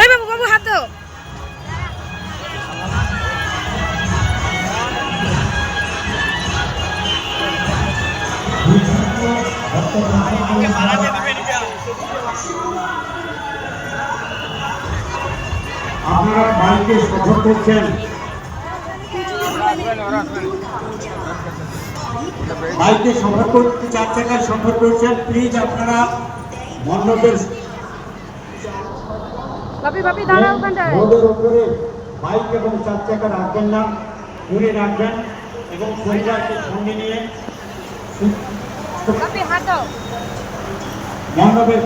এই বাবু বাবু হাত দাও। আপনারা মাইকে সফর করছেন, মাইকে সফর করতে 4 চাকায় সফর করছেন, প্লিজ আপনারা মণ্ডপের রোডের উপরে বাইক এবং 4 চাকা রাখবেন না, দূরে রাখবেন এবং পরিবারকে সঙ্গে নিয়ে মণ্ডপের